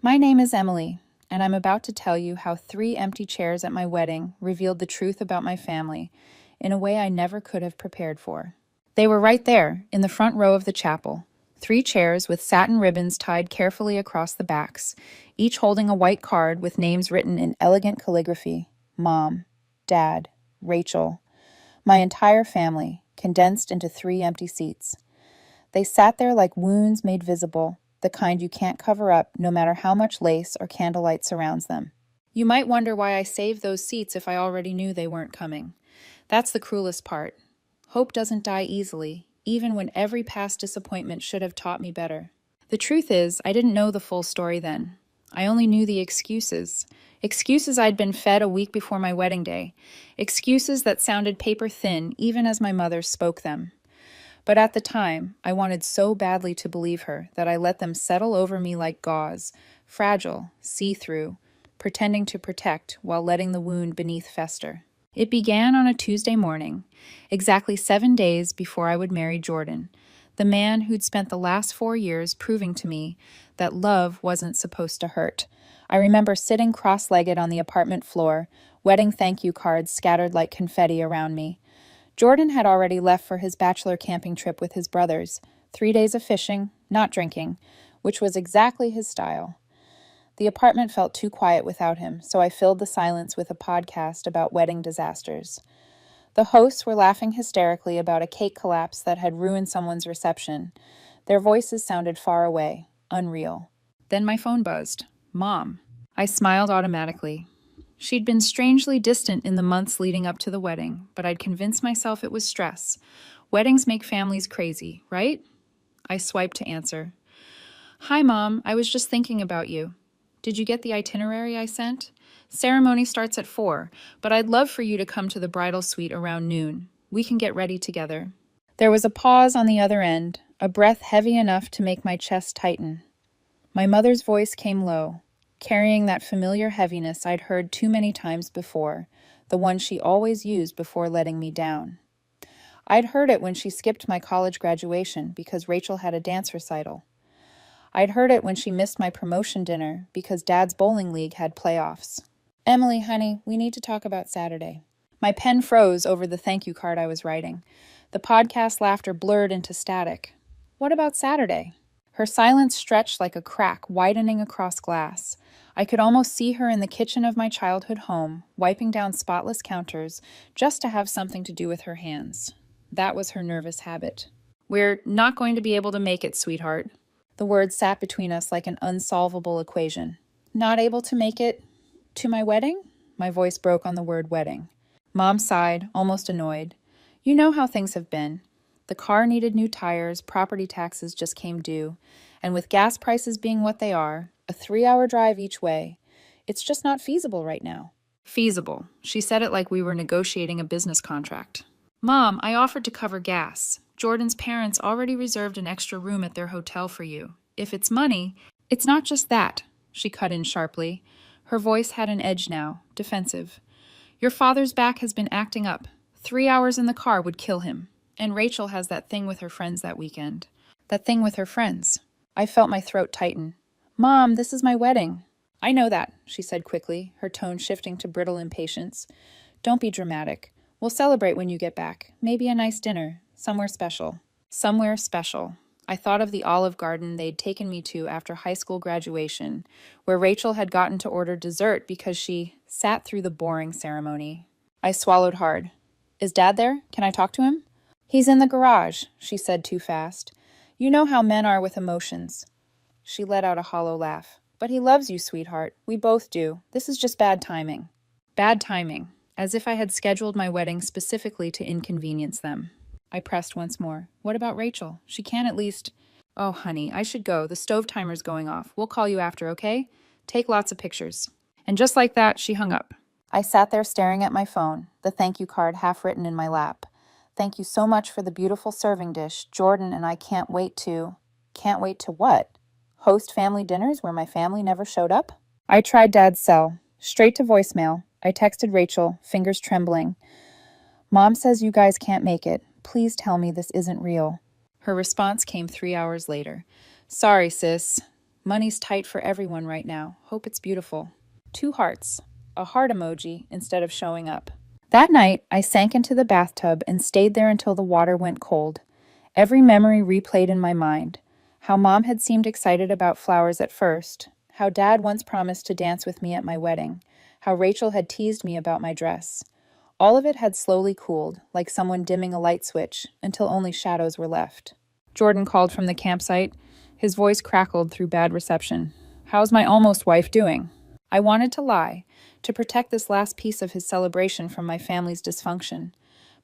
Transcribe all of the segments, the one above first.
My name is Emily, and I'm about to tell you how 3 empty chairs at my wedding revealed the truth about my family in a way I never could have prepared for. They were right there, in the front row of the chapel. 3 chairs with satin ribbons tied carefully across the backs, each holding a white card with names written in elegant calligraphy: Mom, Dad, Rachel. My entire family, condensed into 3 empty seats. They sat there like wounds made visible, the kind you can't cover up no matter how much lace or candlelight surrounds them. You might wonder why I saved those seats if I already knew they weren't coming. That's the cruelest part. Hope doesn't die easily, even when every past disappointment should have taught me better. The truth is, I didn't know the full story then. I only knew the excuses. Excuses I'd been fed a week before my wedding day. Excuses that sounded paper thin even as my mother spoke them. But at the time, I wanted so badly to believe her that I let them settle over me like gauze, fragile, see-through, pretending to protect while letting the wound beneath fester. It began on a Tuesday morning, exactly 7 days before I would marry Jordan, the man who'd spent the last 4 years proving to me that love wasn't supposed to hurt. I remember sitting cross-legged on the apartment floor, wedding thank you cards scattered like confetti around me. Jordan had already left for his bachelor camping trip with his brothers, 3 days of fishing, not drinking, which was exactly his style. The apartment felt too quiet without him, so I filled the silence with a podcast about wedding disasters. The hosts were laughing hysterically about a cake collapse that had ruined someone's reception. Their voices sounded far away, unreal. Then my phone buzzed. Mom. I smiled automatically. She'd been strangely distant in the months leading up to the wedding, but I'd convinced myself it was stress. Weddings make families crazy, right? I swiped to answer. Hi, Mom. I was just thinking about you. Did you get the itinerary I sent? Ceremony starts at 4, but I'd love for you to come to the bridal suite around noon. We can get ready together. There was a pause on the other end, a breath heavy enough to make my chest tighten. My mother's voice came low, carrying that familiar heaviness I'd heard too many times before, the one she always used before letting me down. I'd heard it when she skipped my college graduation because Rachel had a dance recital. I'd heard it when she missed my promotion dinner because Dad's bowling league had playoffs. Emily, honey, we need to talk about Saturday. My pen froze over the thank you card I was writing. The podcast laughter blurred into static. What about Saturday? Her silence stretched like a crack widening across glass. I could almost see her in the kitchen of my childhood home, wiping down spotless counters just to have something to do with her hands. That was her nervous habit. We're not going to be able to make it, sweetheart. The words sat between us like an unsolvable equation. Not able to make it to my wedding? My voice broke on the word wedding. Mom sighed, almost annoyed. You know how things have been. The car needed new tires, property taxes just came due, and with gas prices being what they are, a 3-hour drive each way, it's just not feasible right now. Feasible. She said it like we were negotiating a business contract. Mom, I offered to cover gas. Jordan's parents already reserved an extra room at their hotel for you. If it's money, it's not just that, she cut in sharply. Her voice had an edge now, defensive. Your father's back has been acting up. 3 hours in the car would kill him. And Rachel has that thing with her friends that weekend. That thing with her friends. I felt my throat tighten. Mom, this is my wedding. I know that, she said quickly, her tone shifting to brittle impatience. Don't be dramatic. We'll celebrate when you get back. Maybe a nice dinner. Somewhere special. Somewhere special. I thought of the Olive Garden they'd taken me to after high school graduation, where Rachel had gotten to order dessert because she sat through the boring ceremony. I swallowed hard. Is Dad there? Can I talk to him? He's in the garage, she said too fast. You know how men are with emotions. She let out a hollow laugh. But he loves you, sweetheart. We both do. This is just bad timing. Bad timing. As if I had scheduled my wedding specifically to inconvenience them. I pressed once more. What about Rachel? She can at least... Oh, honey, I should go. The stove timer's going off. We'll call you after, okay? Take lots of pictures. And just like that, she hung up. I sat there staring at my phone, the thank you card half written in my lap. Thank you so much for the beautiful serving dish. Jordan and I can't wait to... Can't wait to what? Host family dinners where my family never showed up? I tried Dad's cell. Straight to voicemail. I texted Rachel, fingers trembling. Mom says you guys can't make it. Please tell me this isn't real. Her response came 3 hours later. Sorry, sis. Money's tight for everyone right now. Hope it's beautiful. 2 hearts. A heart emoji instead of showing up. That night, I sank into the bathtub and stayed there until the water went cold. Every memory replayed in my mind. How Mom had seemed excited about flowers at first. How Dad once promised to dance with me at my wedding. How Rachel had teased me about my dress. All of it had slowly cooled, like someone dimming a light switch, until only shadows were left. Jordan called from the campsite. His voice crackled through bad reception. "How's my almost wife doing?" I wanted to lie, to protect this last piece of his celebration from my family's dysfunction.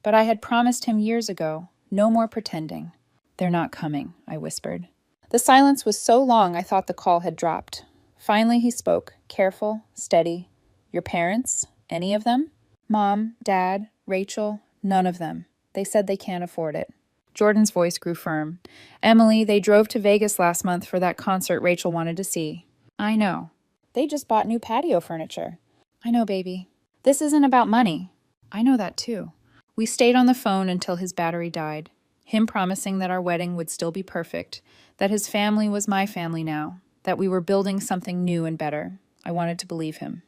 But I had promised him years ago, no more pretending. "They're not coming," I whispered. The silence was so long I thought the call had dropped. Finally he spoke, careful, steady. "Your parents? Any of them?" "Mom, Dad, Rachel, none of them. They said they can't afford it." Jordan's voice grew firm. "Emily, they drove to Vegas last month for that concert Rachel wanted to see." "I know." "They just bought new patio furniture." "I know, baby." "This isn't about money." "I know that too." We stayed on the phone until his battery died. Him promising that our wedding would still be perfect, that his family was my family now, that we were building something new and better. I wanted to believe him.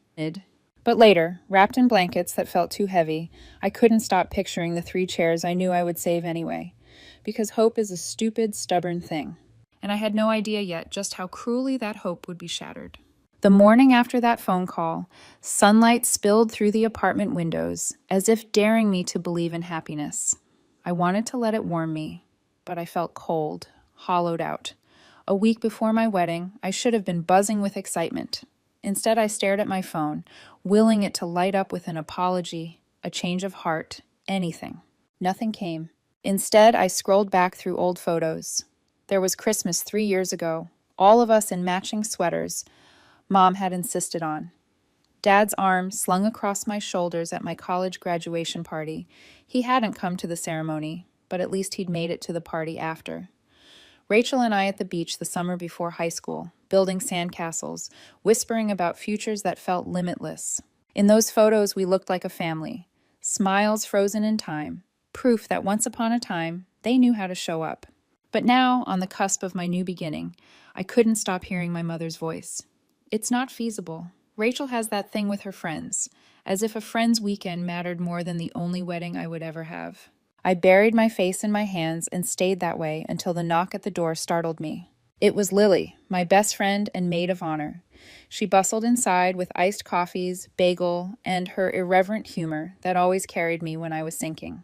But later, wrapped in blankets that felt too heavy, I couldn't stop picturing the 3 chairs I knew I would save anyway. Because hope is a stupid, stubborn thing. And I had no idea yet just how cruelly that hope would be shattered. The morning after that phone call, sunlight spilled through the apartment windows, as if daring me to believe in happiness. I wanted to let it warm me, but I felt cold, hollowed out. A week before my wedding, I should have been buzzing with excitement. Instead, I stared at my phone, willing it to light up with an apology, a change of heart, anything. Nothing came. Instead, I scrolled back through old photos. There was Christmas 3 years ago, all of us in matching sweaters Mom had insisted on. Dad's arm slung across my shoulders at my college graduation party. He hadn't come to the ceremony, but at least he'd made it to the party after. Rachel and I at the beach the summer before high school, building sandcastles, whispering about futures that felt limitless. In those photos, we looked like a family. Smiles frozen in time. Proof that once upon a time, they knew how to show up. But now, on the cusp of my new beginning, I couldn't stop hearing my mother's voice. "It's not feasible. Rachel has that thing with her friends, as if a friend's weekend mattered more than the only wedding I would ever have." I buried my face in my hands and stayed that way until the knock at the door startled me. It was Lily, my best friend and maid of honor. She bustled inside with iced coffees, bagel, and her irreverent humor that always carried me when I was sinking.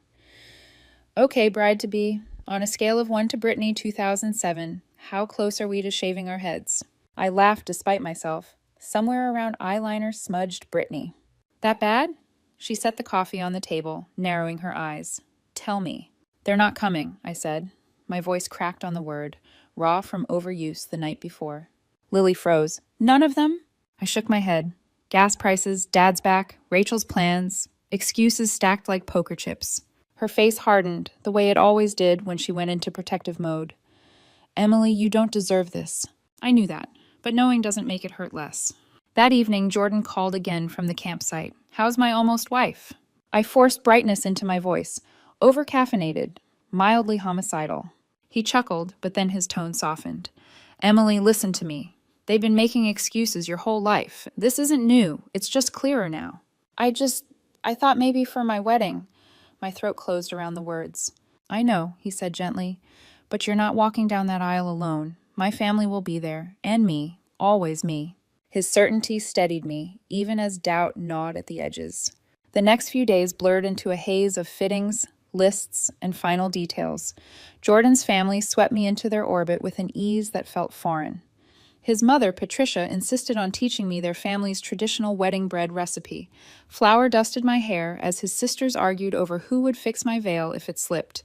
"Okay, bride-to-be, on a scale of 1 to Brittany 2007, how close are we to shaving our heads?" I laughed despite myself. Somewhere around eyeliner smudged Brittany. "That bad?" She set the coffee on the table, narrowing her eyes. "Tell me." "They're not coming," I said. My voice cracked on the word, raw from overuse the night before. Lily froze. "None of them?" I shook my head. Gas prices, Dad's back, Rachel's plans, excuses stacked like poker chips. Her face hardened, the way it always did when she went into protective mode. "Emily, you don't deserve this." I knew that, but knowing doesn't make it hurt less. That evening, Jordan called again from the campsite. "How's my almost wife?" I forced brightness into my voice, over-caffeinated, mildly homicidal. He chuckled, but then his tone softened. "Emily, listen to me. They've been making excuses your whole life. This isn't new. It's just clearer now." I thought maybe for my wedding." My throat closed around the words. "I know," he said gently, "but you're not walking down that aisle alone. My family will be there, and me, always me." His certainty steadied me, even as doubt gnawed at the edges. The next few days blurred into a haze of fittings, lists, and final details. Jordan's family swept me into their orbit with an ease that felt foreign. His mother, Patricia, insisted on teaching me their family's traditional wedding bread recipe. Flour dusted my hair as his sisters argued over who would fix my veil if it slipped.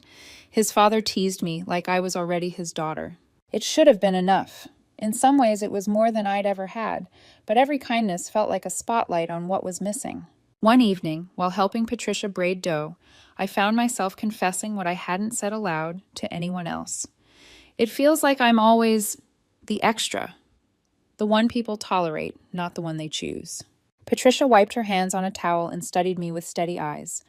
His father teased me like I was already his daughter. It should have been enough. In some ways it was more than I'd ever had, but every kindness felt like a spotlight on what was missing. One evening, while helping Patricia braid dough, I found myself confessing what I hadn't said aloud to anyone else. It feels like I'm always the extra. The one people tolerate, not the one they choose. Patricia wiped her hands on a towel and studied me with steady eyes.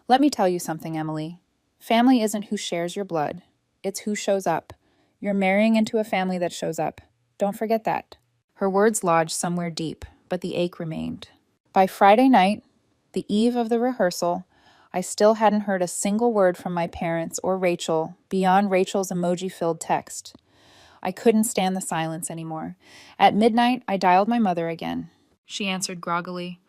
"Let me tell you something, Emily. Family isn't who shares your blood. It's who shows up. You're marrying into a family that shows up. Don't forget that." Her words lodged somewhere deep, but the ache remained. By Friday night, the eve of the rehearsal, I still hadn't heard a single word from my parents or Rachel beyond Rachel's emoji-filled text. I couldn't stand the silence anymore. At midnight, I dialed my mother again. She answered groggily.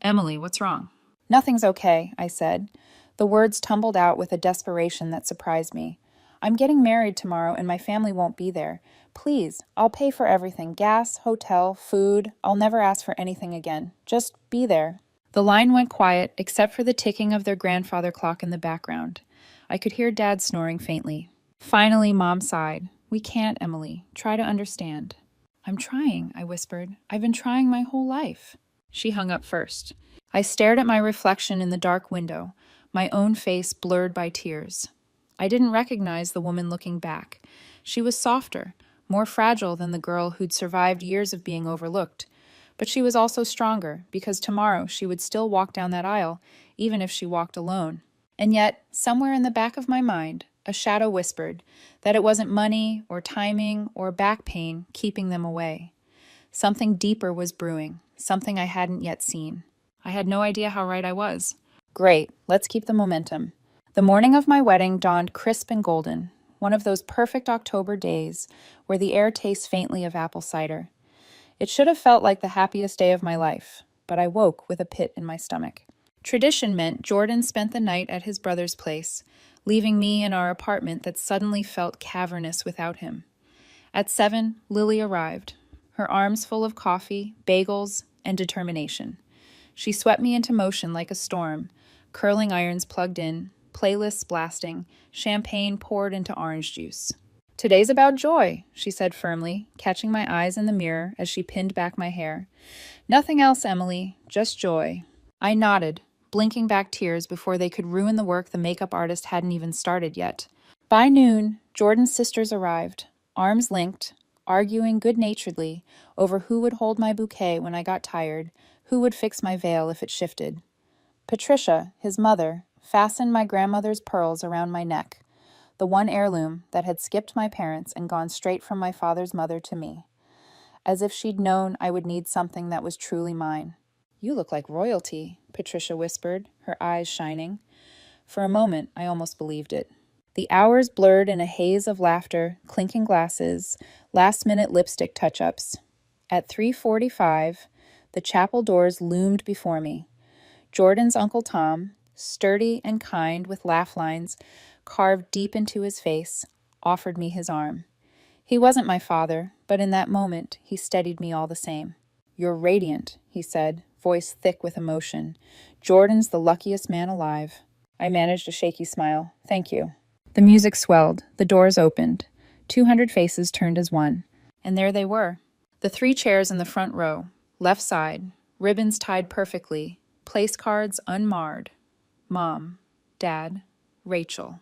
"Emily, what's wrong?" "Nothing's okay," I said. The words tumbled out with a desperation that surprised me. "I'm getting married tomorrow and my family won't be there. Please, I'll pay for everything, gas, hotel, food. I'll never ask for anything again. Just be there." The line went quiet, except for the ticking of their grandfather clock in the background. I could hear Dad snoring faintly. Finally, Mom sighed. "We can't, Emily. Try to understand." "I'm trying," I whispered. "I've been trying my whole life." She hung up first. I stared at my reflection in the dark window, my own face blurred by tears. I didn't recognize the woman looking back. She was softer, more fragile than the girl who'd survived years of being overlooked. But she was also stronger, because tomorrow she would still walk down that aisle, even if she walked alone. And yet, somewhere in the back of my mind, a shadow whispered that it wasn't money or timing or back pain keeping them away. Something deeper was brewing, something I hadn't yet seen. I had no idea how right I was. Great, let's keep the momentum. The morning of my wedding dawned crisp and golden, one of those perfect October days where the air tastes faintly of apple cider. It should have felt like the happiest day of my life, but I woke with a pit in my stomach. Tradition meant Jordan spent the night at his brother's place, leaving me in our apartment that suddenly felt cavernous without him. At 7, Lily arrived, her arms full of coffee, bagels, and determination. She swept me into motion like a storm, curling irons plugged in, playlists blasting, champagne poured into orange juice. "Today's about joy," she said firmly, catching my eyes in the mirror as she pinned back my hair. "Nothing else, Emily, just joy." I nodded, blinking back tears before they could ruin the work the makeup artist hadn't even started yet. By noon, Jordan's sisters arrived, arms linked, arguing good-naturedly over who would hold my bouquet when I got tired, who would fix my veil if it shifted. Patricia, his mother, fastened my grandmother's pearls around my neck, the one heirloom that had skipped my parents and gone straight from my father's mother to me, as if she'd known I would need something that was truly mine. "You look like royalty," Patricia whispered, her eyes shining. For a moment, I almost believed it. The hours blurred in a haze of laughter, clinking glasses, last-minute lipstick touch-ups. At 3:45, the chapel doors loomed before me. Jordan's Uncle Tom, sturdy and kind with laugh lines carved deep into his face, offered me his arm. He wasn't my father, but in that moment, he steadied me all the same. "You're radiant," he said, voice thick with emotion. "Jordan's the luckiest man alive." I managed a shaky smile. "Thank you." The music swelled, the doors opened. 200 faces turned as one. And there they were. The 3 chairs in the front row, left side, ribbons tied perfectly, place cards unmarred. Mom, Dad, Rachel.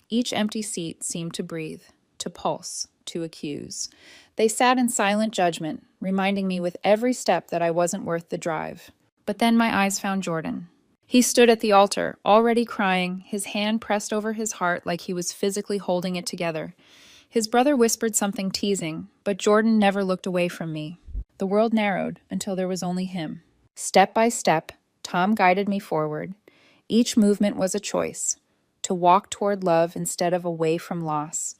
Each empty seat seemed to breathe, to pulse, to accuse. They sat in silent judgment, reminding me with every step that I wasn't worth the drive. But then my eyes found Jordan. He stood at the altar, already crying, his hand pressed over his heart like he was physically holding it together. His brother whispered something teasing, but Jordan never looked away from me. The world narrowed until there was only him. Step by step, Tom guided me forward. Each movement was a choice. To walk toward love instead of away from loss.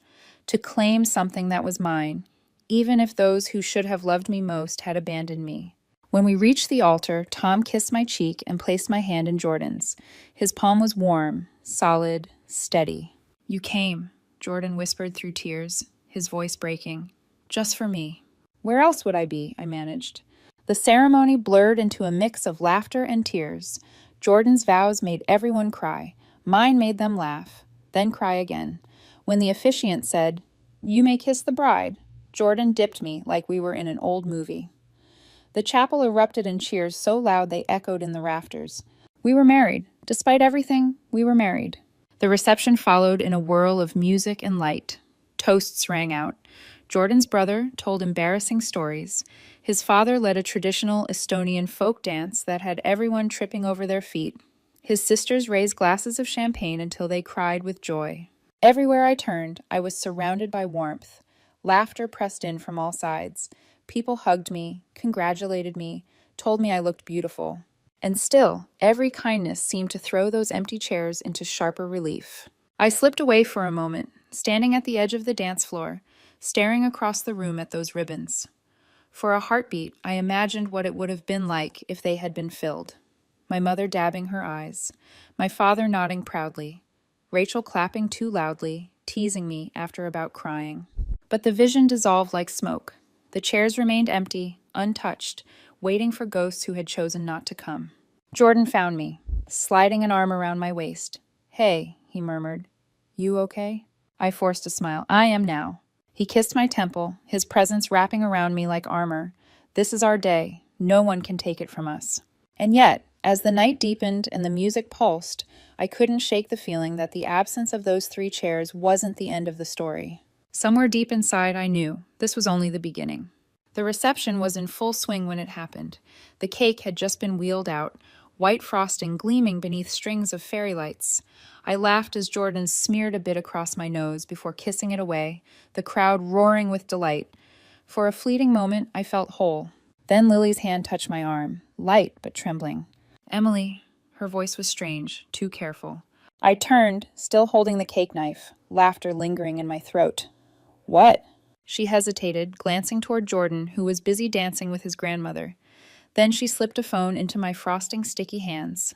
To claim something that was mine, even if those who should have loved me most had abandoned me. When we reached the altar, Tom kissed my cheek and placed my hand in Jordan's. His palm was warm, solid, steady. "You came," Jordan whispered through tears, his voice breaking. "Just for me." "Where else would I be?" I managed. The ceremony blurred into a mix of laughter and tears. Jordan's vows made everyone cry. Mine made them laugh, then cry again. When the officiant said, "You may kiss the bride," Jordan dipped me like we were in an old movie. The chapel erupted in cheers so loud they echoed in the rafters. We were married. Despite everything, we were married. The reception followed in a whirl of music and light. Toasts rang out. Jordan's brother told embarrassing stories. His father led a traditional Estonian folk dance that had everyone tripping over their feet. His sisters raised glasses of champagne until they cried with joy. Everywhere I turned, I was surrounded by warmth. Laughter pressed in from all sides. People hugged me, congratulated me, told me I looked beautiful. And still, every kindness seemed to throw those empty chairs into sharper relief. I slipped away for a moment, standing at the edge of the dance floor, staring across the room at those ribbons. For a heartbeat, I imagined what it would have been like if they had been filled. My mother dabbing her eyes, my father nodding proudly, Rachel clapping too loudly, teasing me after about crying. But the vision dissolved like smoke. The chairs remained empty, untouched, waiting for ghosts who had chosen not to come. Jordan found me, sliding an arm around my waist. "Hey," he murmured. "You okay?" I forced a smile. "I am now." He kissed my temple, his presence wrapping around me like armor. "This is our day. No one can take it from us." And yet, as the night deepened and the music pulsed, I couldn't shake the feeling that the absence of those 3 chairs wasn't the end of the story. Somewhere deep inside, I knew this was only the beginning. The reception was in full swing when it happened. The cake had just been wheeled out, white frosting gleaming beneath strings of fairy lights. I laughed as Jordan smeared a bit across my nose before kissing it away, the crowd roaring with delight. For a fleeting moment, I felt whole. Then Lily's hand touched my arm, light but trembling. "Emily," her voice was strange, too careful. I turned, still holding the cake knife, laughter lingering in my throat. "What?" She hesitated, glancing toward Jordan, who was busy dancing with his grandmother. Then she slipped a phone into my frosting sticky hands.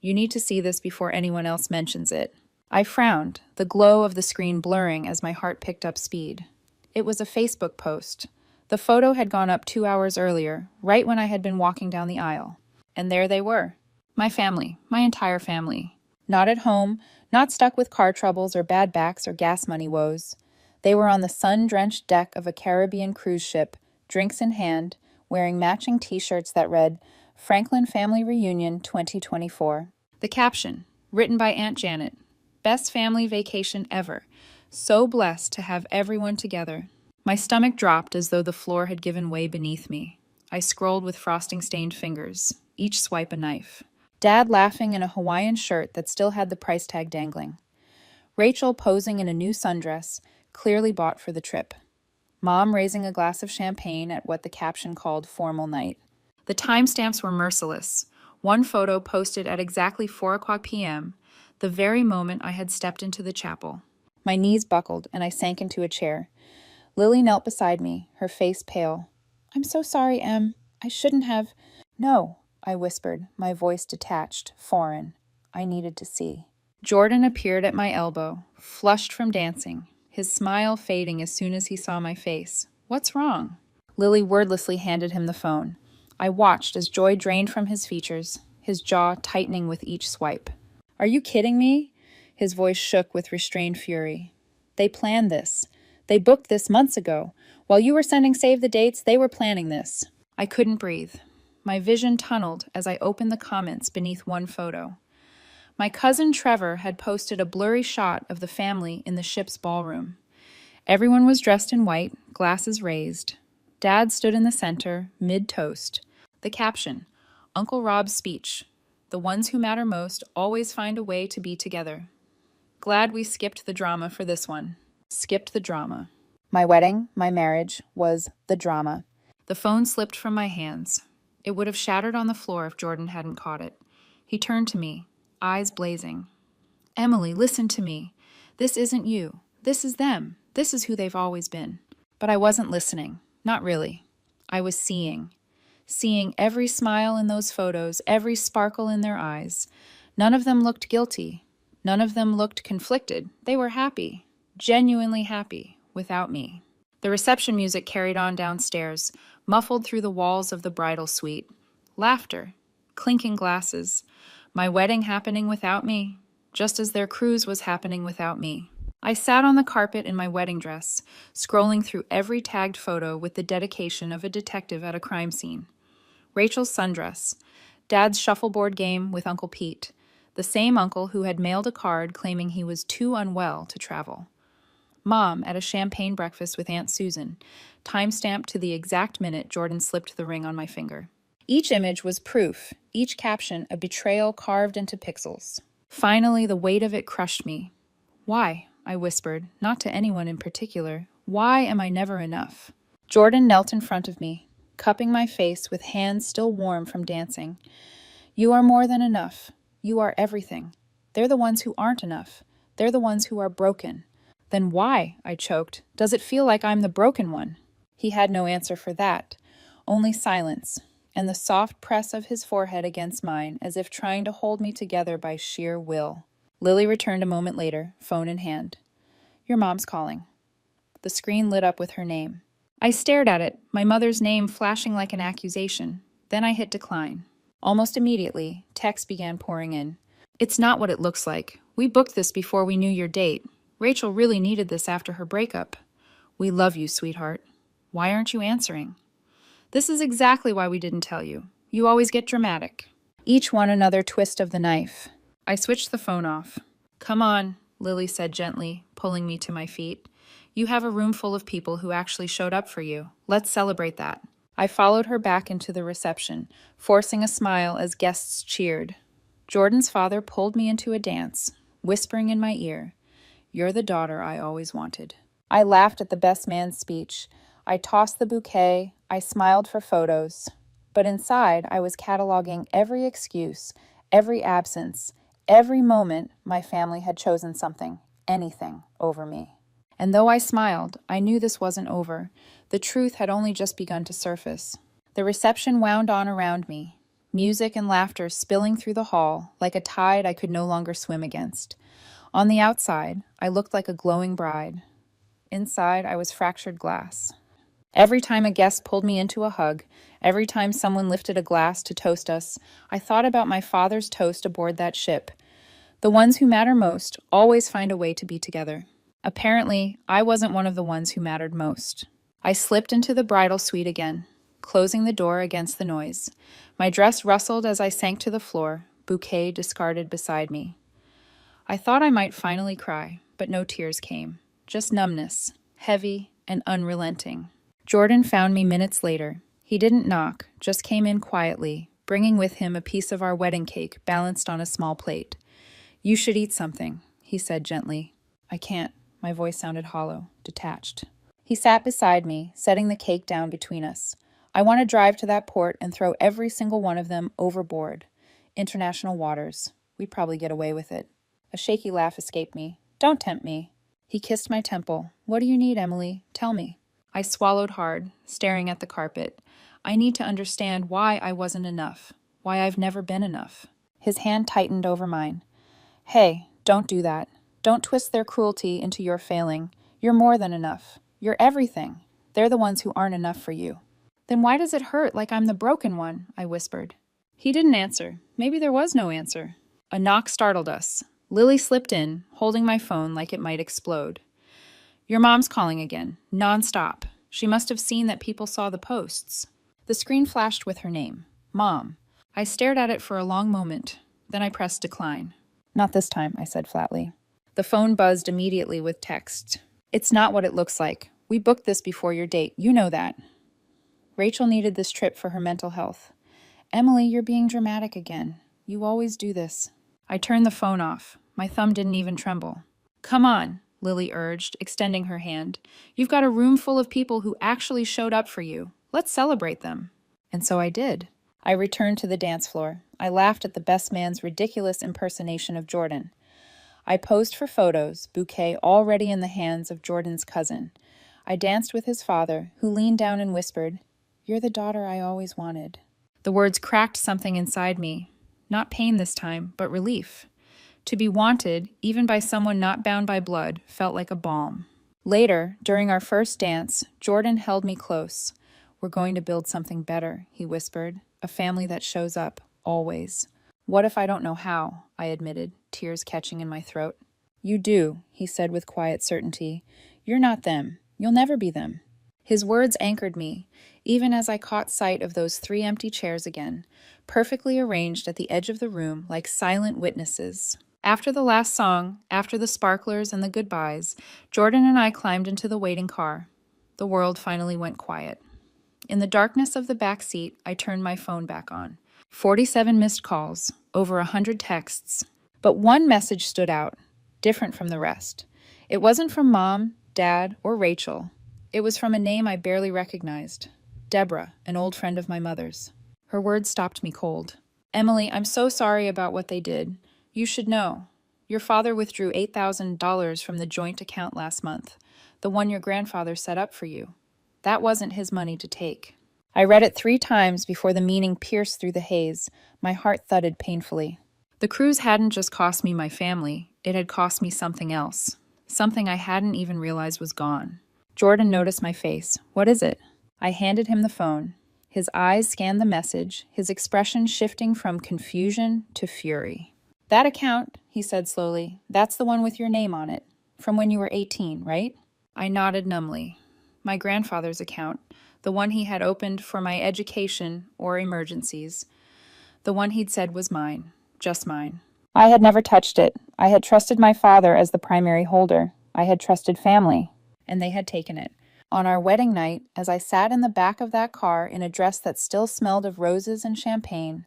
"You need to see this before anyone else mentions it." I frowned, the glow of the screen blurring as my heart picked up speed. It was a Facebook post. The photo had gone up 2 hours earlier, right when I had been walking down the aisle. And there they were. My family, my entire family. Not at home, not stuck with car troubles or bad backs or gas money woes. They were on the sun-drenched deck of a Caribbean cruise ship, drinks in hand, wearing matching t-shirts that read, "Franklin Family Reunion 2024. The caption, written by Aunt Janet, "Best family vacation ever. So blessed to have everyone together." My stomach dropped as though the floor had given way beneath me. I scrolled with frosting-stained fingers, each swipe a knife. Dad laughing in a Hawaiian shirt that still had the price tag dangling. Rachel posing in a new sundress, clearly bought for the trip. Mom raising a glass of champagne at what the caption called formal night. The timestamps were merciless. One photo posted at exactly 4:00 p.m., the very moment I had stepped into the chapel. My knees buckled and I sank into a chair. Lily knelt beside me, her face pale. "I'm so sorry, Em. I shouldn't have—" "No," I whispered, my voice detached, foreign. I needed to see. Jordan appeared at my elbow, flushed from dancing, his smile fading as soon as he saw my face. "What's wrong?" Lily wordlessly handed him the phone. I watched as joy drained from his features, his jaw tightening with each swipe. "Are you kidding me?" His voice shook with restrained fury. "They planned this. They booked this months ago. While you were sending save the dates, they were planning this." I couldn't breathe. My vision tunneled as I opened the comments beneath one photo. My cousin Trevor had posted a blurry shot of the family in the ship's ballroom. Everyone was dressed in white, glasses raised. Dad stood in the center, mid-toast. The caption, "Uncle Rob's speech. The ones who matter most always find a way to be together." Glad we skipped the drama for this one. Skipped the drama. My wedding, my marriage, was the drama. The phone slipped from my hands. It would have shattered on the floor if Jordan hadn't caught it. He turned to me, eyes blazing. "Emily, listen to me. This isn't you. This is them. This is who they've always been." But I wasn't listening. Not really. I was seeing. Seeing every smile in those photos, every sparkle in their eyes. None of them looked guilty. None of them looked conflicted. They were happy. Genuinely happy. Without me. The reception music carried on downstairs, muffled through the walls of the bridal suite. Laughter. Clinking glasses. My wedding happening without me, just as their cruise was happening without me. I sat on the carpet in my wedding dress, scrolling through every tagged photo with the dedication of a detective at a crime scene. Rachel's sundress. Dad's shuffleboard game with Uncle Pete, the same uncle who had mailed a card claiming he was too unwell to travel. Mom at a champagne breakfast with Aunt Susan, time-stamped to the exact minute Jordan slipped the ring on my finger. Each image was proof, each caption a betrayal carved into pixels. Finally, the weight of it crushed me. "Why?" I whispered, not to anyone in particular. Why am I never enough? Jordan knelt in front of me, cupping my face with hands still warm from dancing. You are more than enough. You are everything. They're the ones who aren't enough. They're the ones who are broken. Then why, I choked, does it feel like I'm the broken one? He had no answer for that, only silence, and the soft press of his forehead against mine as if trying to hold me together by sheer will. Lily returned a moment later, phone in hand. Your mom's calling. The screen lit up with her name. I stared at it, my mother's name flashing like an accusation. Then I hit decline. Almost immediately, texts began pouring in. It's not what it looks like. We booked this before we knew your date. Rachel really needed this after her breakup. We love you, sweetheart. Why aren't you answering? This is exactly why we didn't tell you. You always get dramatic. Each one another twist of the knife. I switched the phone off. Come on, Lily said gently, pulling me to my feet. You have a room full of people who actually showed up for you. Let's celebrate that. I followed her back into the reception, forcing a smile as guests cheered. Jordan's father pulled me into a dance, whispering in my ear, You're the daughter I always wanted. I laughed at the best man's speech. I tossed the bouquet. I smiled for photos. But inside, I was cataloging every excuse, every absence, every moment my family had chosen something, anything, over me. And though I smiled, I knew this wasn't over. The truth had only just begun to surface. The reception wound on around me, music and laughter spilling through the hall like a tide I could no longer swim against. On the outside, I looked like a glowing bride. Inside, I was fractured glass. Every time a guest pulled me into a hug, every time someone lifted a glass to toast us, I thought about my father's toast aboard that ship. The ones who matter most always find a way to be together. Apparently, I wasn't one of the ones who mattered most. I slipped into the bridal suite again, closing the door against the noise. My dress rustled as I sank to the floor, bouquet discarded beside me. I thought I might finally cry, but no tears came. Just numbness, heavy and unrelenting. Jordan found me minutes later. He didn't knock, just came in quietly, bringing with him a piece of our wedding cake balanced on a small plate. You should eat something, he said gently. I can't. My voice sounded hollow, detached. He sat beside me, setting the cake down between us. I want to drive to that port and throw every single one of them overboard. International waters. We'd probably get away with it. A shaky laugh escaped me. Don't tempt me. He kissed my temple. What do you need, Emily? Tell me. I swallowed hard, staring at the carpet. I need to understand why I wasn't enough, why I've never been enough. His hand tightened over mine. Hey, don't do that. Don't twist their cruelty into your failing. You're more than enough. You're everything. They're the ones who aren't enough for you. Then why does it hurt like I'm the broken one? I whispered. He didn't answer. Maybe there was no answer. A knock startled us. Lily slipped in, holding my phone like it might explode. Your mom's calling again, nonstop. She must have seen that people saw the posts. The screen flashed with her name, Mom. I stared at it for a long moment. Then I pressed decline. Not this time, I said flatly. The phone buzzed immediately with text. It's not what it looks like. We booked this before your date. You know that. Rachel needed this trip for her mental health. Emily, you're being dramatic again. You always do this. I turned the phone off. My thumb didn't even tremble. Come on, Lily urged, extending her hand. You've got a room full of people who actually showed up for you. Let's celebrate them. And so I did. I returned to the dance floor. I laughed at the best man's ridiculous impersonation of Jordan. I posed for photos, bouquet already in the hands of Jordan's cousin. I danced with his father, who leaned down and whispered, You're the daughter I always wanted. The words cracked something inside me. Not pain this time, but relief. To be wanted, even by someone not bound by blood, felt like a balm. Later, during our first dance, Jordan held me close. We're going to build something better, he whispered. A family that shows up, always. What if I don't know how? I admitted, tears catching in my throat. You do, he said with quiet certainty. You're not them. You'll never be them. His words anchored me, even as I caught sight of those 3 empty chairs again, perfectly arranged at the edge of the room like silent witnesses. After the last song, after the sparklers and the goodbyes, Jordan and I climbed into the waiting car. The world finally went quiet. In the darkness of the back seat, I turned my phone back on. 47 missed calls, over 100 texts. But one message stood out, different from the rest. It wasn't from Mom, Dad, or Rachel. It was from a name I barely recognized. Deborah, an old friend of my mother's. Her words stopped me cold. Emily, I'm so sorry about what they did. You should know. Your father withdrew $8,000 from the joint account last month, the one your grandfather set up for you. That wasn't his money to take. I read it 3 times before the meaning pierced through the haze. My heart thudded painfully. The cruise hadn't just cost me my family, it had cost me something else. Something I hadn't even realized was gone. Jordan noticed my face. What is it? I handed him the phone. His eyes scanned the message, his expression shifting from confusion to fury. That account, he said slowly, that's the one with your name on it. From when you were 18, right? I nodded numbly. My grandfather's account, the one he had opened for my education or emergencies. The one he'd said was mine, just mine. I had never touched it. I had trusted my father as the primary holder. I had trusted family, and they had taken it. On our wedding night, as I sat in the back of that car in a dress that still smelled of roses and champagne,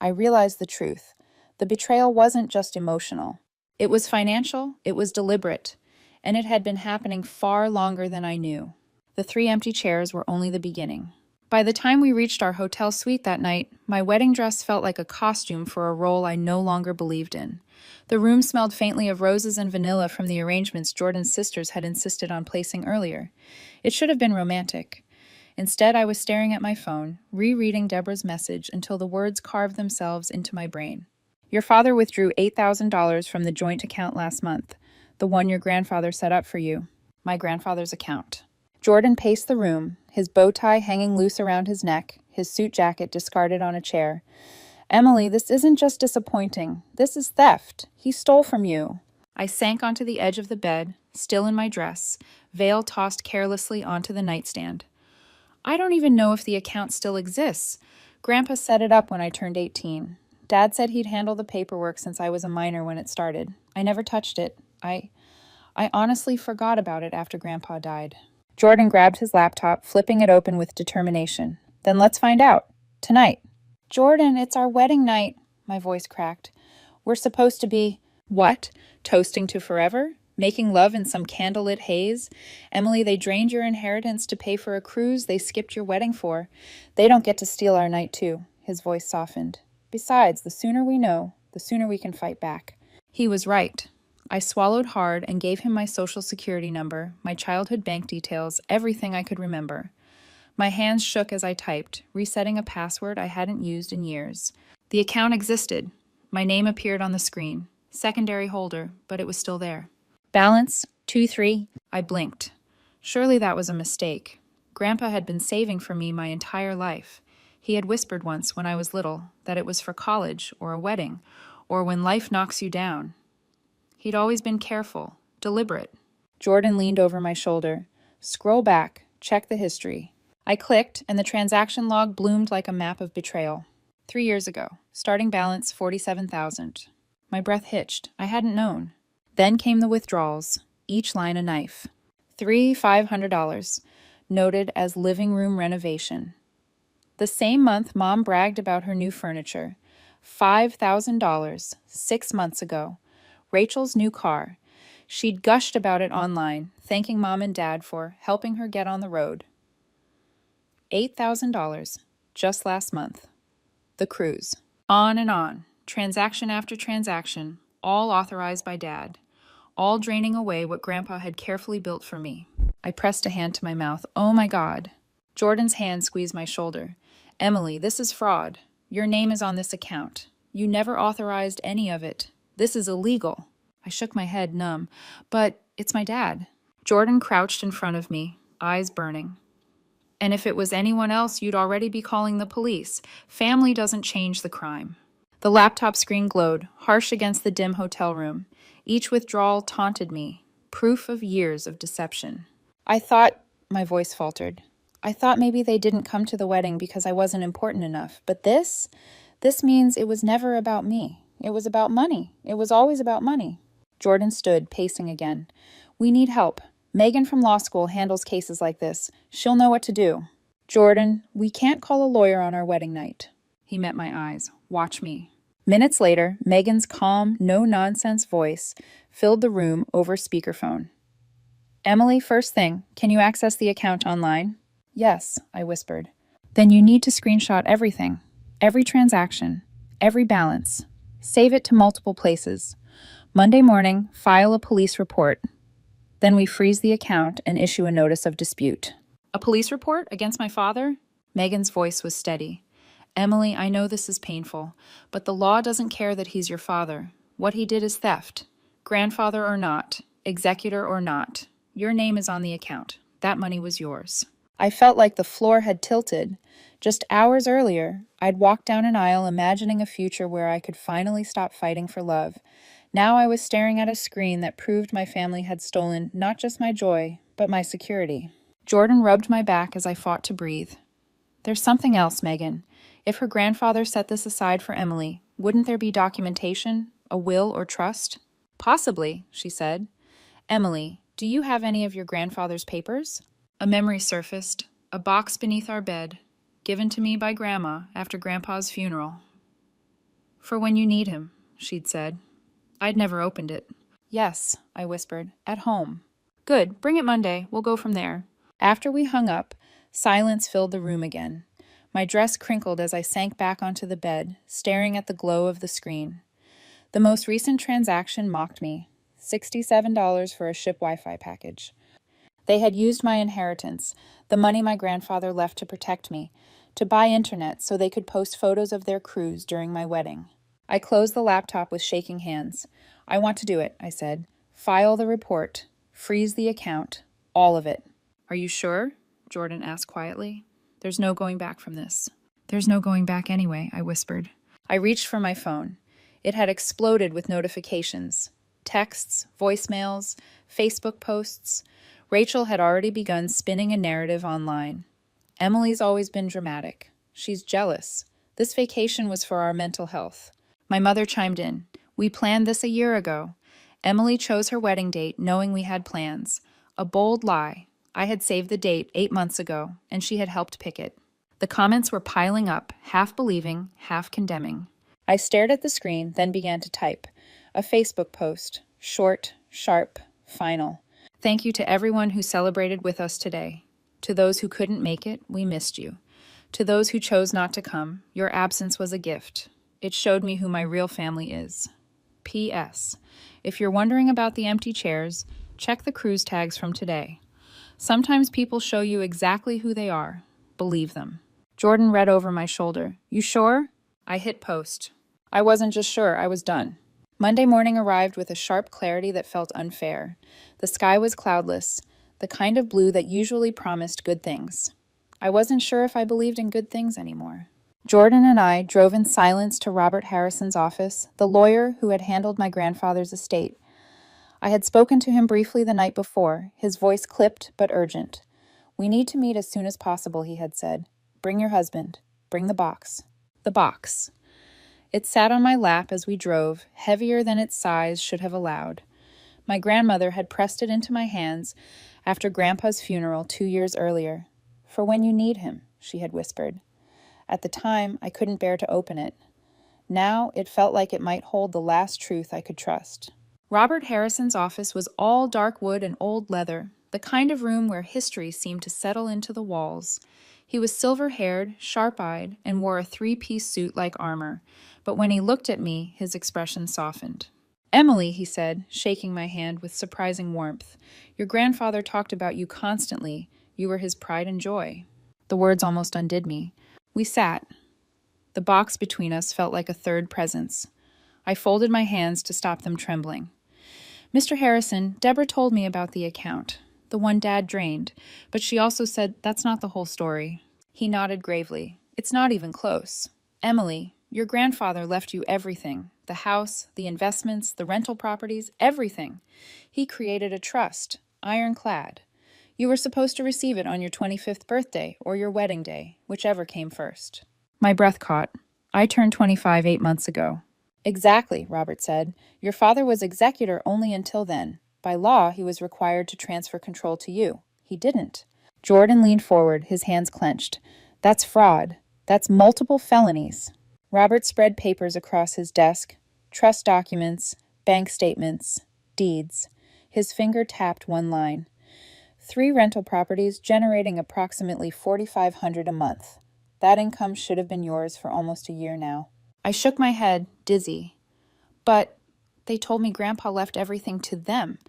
I realized the truth. The betrayal wasn't just emotional. It was financial, it was deliberate, and it had been happening far longer than I knew. The 3 empty chairs were only the beginning. By the time we reached our hotel suite that night, my wedding dress felt like a costume for a role I no longer believed in. The room smelled faintly of roses and vanilla from the arrangements Jordan's sisters had insisted on placing earlier. It should have been romantic. Instead, I was staring at my phone, rereading Deborah's message until the words carved themselves into my brain. Your father withdrew $8,000 from the joint account last month, the one your grandfather set up for you. My grandfather's account. Jordan paced the room, his bow tie hanging loose around his neck, his suit jacket discarded on a chair. Emily, this isn't just disappointing. This is theft. He stole from you. I sank onto the edge of the bed, still in my dress, veil tossed carelessly onto the nightstand. I don't even know if the account still exists. Grandpa set it up when I turned 18. Dad said he'd handle the paperwork since I was a minor when it started. I never touched it. I honestly forgot about it after Grandpa died. Jordan grabbed his laptop, flipping it open with determination. Then let's find out. Tonight. Jordan, it's our wedding night, my voice cracked. We're supposed to be... What? Toasting to forever? Making love in some candlelit haze? Emily, they drained your inheritance to pay for a cruise they skipped your wedding for. They don't get to steal our night, too. His voice softened. Besides, the sooner we know, the sooner we can fight back. He was right. I swallowed hard and gave him my social security number, my childhood bank details, everything I could remember. My hands shook as I typed, resetting a password I hadn't used in years. The account existed. My name appeared on the screen. Secondary holder, but it was still there. Balance, 2-3. I blinked. Surely that was a mistake. Grandpa had been saving for me my entire life. He had whispered once when I was little that it was for college or a wedding, or when life knocks you down. He'd always been careful, deliberate. Jordan leaned over my shoulder. Scroll back, check the history. I clicked, and the transaction log bloomed like a map of betrayal. 3 years ago, starting balance $47,000. My breath hitched. I hadn't known. Then came the withdrawals, each line a knife. 3 $500, noted as living room renovation. The same month, Mom bragged about her new furniture. $5,000, 6 months ago. Rachel's new car. She'd gushed about it online, thanking Mom and Dad for helping her get on the road. $8,000, just last month. The cruise. On and on, transaction after transaction, all authorized by Dad, all draining away what Grandpa had carefully built for me. I pressed a hand to my mouth. Oh my God. Jordan's hand squeezed my shoulder. Emily, this is fraud. Your name is on this account. You never authorized any of it. This is illegal. I shook my head, numb. But it's my dad. Jordan crouched in front of me, eyes burning. And if it was anyone else, you'd already be calling the police. Family doesn't change the crime. The laptop screen glowed, harsh against the dim hotel room. Each withdrawal taunted me, proof of years of deception. I thought, my voice faltered, I thought maybe they didn't come to the wedding because I wasn't important enough. But this means it was never about me. It was about money. It was always about money. Jordan stood, pacing again. We need help. Megan from law school handles cases like this. She'll know what to do. Jordan, we can't call a lawyer on our wedding night. He met my eyes. Watch me. Minutes later, Megan's calm, no-nonsense voice filled the room over speakerphone. Emily, first thing, can you access the account online? Yes, I whispered. Then you need to screenshot everything, every transaction, every balance. Save it to multiple places. Monday morning, file a police report. Then we freeze the account and issue a notice of dispute. A police report against my father? Megan's voice was steady. Emily, I know this is painful, but the law doesn't care that he's your father. What he did is theft. Grandfather or not, executor or not. Your name is on the account. That money was yours. I felt like the floor had tilted. Just hours earlier, I'd walked down an aisle imagining a future where I could finally stop fighting for love. Now I was staring at a screen that proved my family had stolen not just my joy, but my security. Jordan rubbed my back as I fought to breathe. There's something else, Megan. If her grandfather set this aside for Emily, wouldn't there be documentation, a will or trust? Possibly, she said. Emily, do you have any of your grandfather's papers? A memory surfaced, a box beneath our bed, given to me by Grandma after Grandpa's funeral. For when you need him, she'd said. I'd never opened it. Yes, I whispered, at home. Good, bring it Monday, we'll go from there. After we hung up, silence filled the room again. My dress crinkled as I sank back onto the bed, staring at the glow of the screen. The most recent transaction mocked me. $67 for a ship Wi-Fi package. They had used my inheritance, the money my grandfather left to protect me, to buy internet so they could post photos of their cruise during my wedding. I closed the laptop with shaking hands. I want to do it, I said. File the report. Freeze the account. All of it. Are you sure? Jordan asked quietly. There's no going back from this. There's no going back anyway, I whispered. I reached for my phone. It had exploded with notifications. Texts, voicemails, Facebook posts. Rachel had already begun spinning a narrative online. Emily's always been dramatic. She's jealous. This vacation was for our mental health. My mother chimed in. We planned this a year ago. Emily chose her wedding date knowing we had plans. A bold lie. I had saved the date 8 months ago, and she had helped pick it. The comments were piling up, half believing, half condemning. I stared at the screen, then began to type. A Facebook post. Short, sharp, final. Thank you to everyone who celebrated with us today. To those who couldn't make it, we missed you. To those who chose not to come, your absence was a gift. It showed me who my real family is. P.S. If you're wondering about the empty chairs, check the cruise tags from today. Sometimes people show you exactly who they are. Believe them. Jordan read over my shoulder. You sure? I hit post. I wasn't just sure, I was done. Monday morning arrived with a sharp clarity that felt unfair. The sky was cloudless, the kind of blue that usually promised good things. I wasn't sure if I believed in good things anymore. Jordan and I drove in silence to Robert Harrison's office, the lawyer who had handled my grandfather's estate. I had spoken to him briefly the night before, his voice clipped but urgent. We need to meet as soon as possible, he had said. Bring your husband. Bring the box. The box. It sat on my lap as we drove, heavier than its size should have allowed. My grandmother had pressed it into my hands after Grandpa's funeral 2 years earlier. For when you need him, she had whispered. At the time, I couldn't bear to open it. Now, it felt like it might hold the last truth I could trust. Robert Harrison's office was all dark wood and old leather, the kind of room where history seemed to settle into the walls. He was silver-haired, sharp-eyed, and wore a 3-piece suit like armor, but when he looked at me, his expression softened. Emily, he said, shaking my hand with surprising warmth, your grandfather talked about you constantly. You were his pride and joy. The words almost undid me. We sat. The box between us felt like a third presence. I folded my hands to stop them trembling. Mr. Harrison, Deborah told me about the account, the one Dad drained, but she also said that's not the whole story. He nodded gravely. It's not even close. Emily, your grandfather left you everything. The house, the investments, the rental properties, everything. He created a trust, ironclad. You were supposed to receive it on your 25th birthday or your wedding day, whichever came first. My breath caught. I turned 25 8 months ago. Exactly, Robert said. Your father was executor only until then. By law, he was required to transfer control to you. He didn't. Jordan leaned forward, his hands clenched. That's fraud. That's multiple felonies. Robert spread papers across his desk. Trust documents, bank statements, deeds. His finger tapped one line. 3 rental properties generating approximately $4,500 a month. That income should have been yours for almost a year now. I shook my head, dizzy. But they told me Grandpa left everything to them,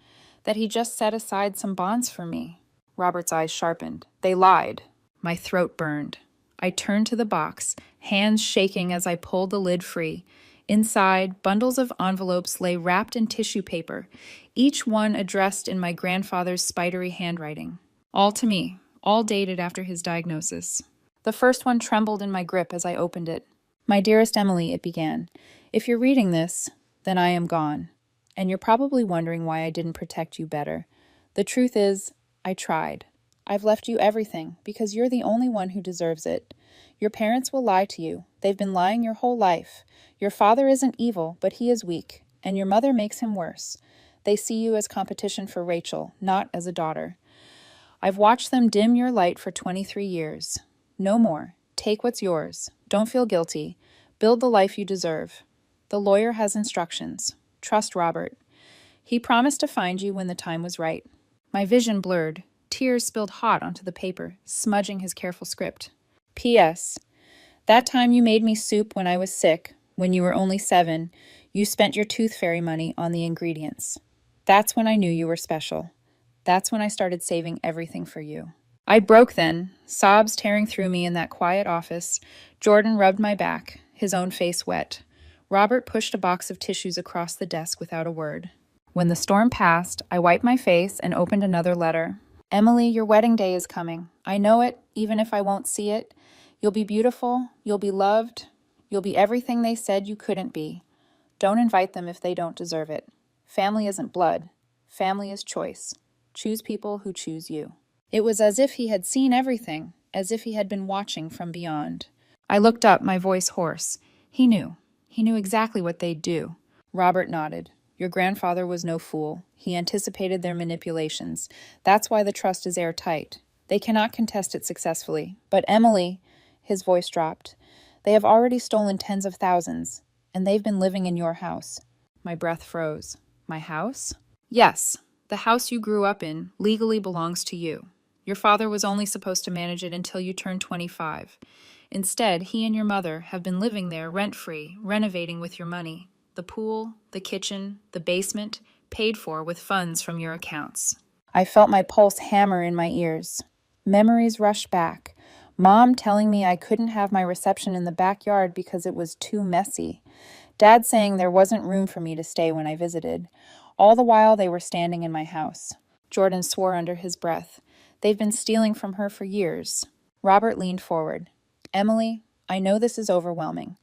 that he just set aside some bonds for me. Robert's eyes sharpened. They lied. My throat burned. I turned to the box, hands shaking as I pulled the lid free. Inside, bundles of envelopes lay wrapped in tissue paper, each one addressed in my grandfather's spidery handwriting. All to me, all dated after his diagnosis. The first one trembled in my grip as I opened it. "My dearest Emily," it began, "if you're reading this, then I am gone. And you're probably wondering why I didn't protect you better. The truth is, I tried. I've left you everything because you're the only one who deserves it. Your parents will lie to you. They've been lying your whole life. Your father isn't evil, but he is weak, and your mother makes him worse. They see you as competition for Rachel, not as a daughter. I've watched them dim your light for 23 years. No more. Take what's yours. Don't feel guilty. Build the life you deserve. The lawyer has instructions. Trust Robert. He promised to find you when the time was right." My vision blurred. Tears spilled hot onto the paper, smudging his careful script. "P.S. That time you made me soup when I was sick, when you were only 7, you spent your tooth fairy money on the ingredients. That's when I knew you were special. That's when I started saving everything for you." I broke then, sobs tearing through me in that quiet office. Jordan rubbed my back, his own face wet. Robert pushed a box of tissues across the desk without a word. When the storm passed, I wiped my face and opened another letter. "Emily, your wedding day is coming. I know it, even if I won't see it. You'll be beautiful, you'll be loved, you'll be everything they said you couldn't be. Don't invite them if they don't deserve it. Family isn't blood. Family is choice. Choose people who choose you." It was as if he had seen everything, as if he had been watching from beyond. I looked up, my voice hoarse. He knew. He knew exactly what they'd do. Robert nodded. "Your grandfather was no fool. He anticipated their manipulations. That's why the trust is airtight. They cannot contest it successfully. But Emily," his voice dropped, "they have already stolen tens of thousands, and they've been living in your house." My breath froze. My house? Yes, the house you grew up in legally belongs to you. Your father was only supposed to manage it until you turned 25. Instead, he and your mother have been living there rent-free, renovating with your money. The pool, the kitchen, the basement, paid for with funds from your accounts. I felt my pulse hammer in my ears. Memories rushed back. Mom telling me I couldn't have my reception in the backyard because it was too messy. Dad saying there wasn't room for me to stay when I visited. All the while they were standing in my house. Jordan swore under his breath. They've been stealing from her for years. Robert leaned forward. "Emily, I know this is overwhelming,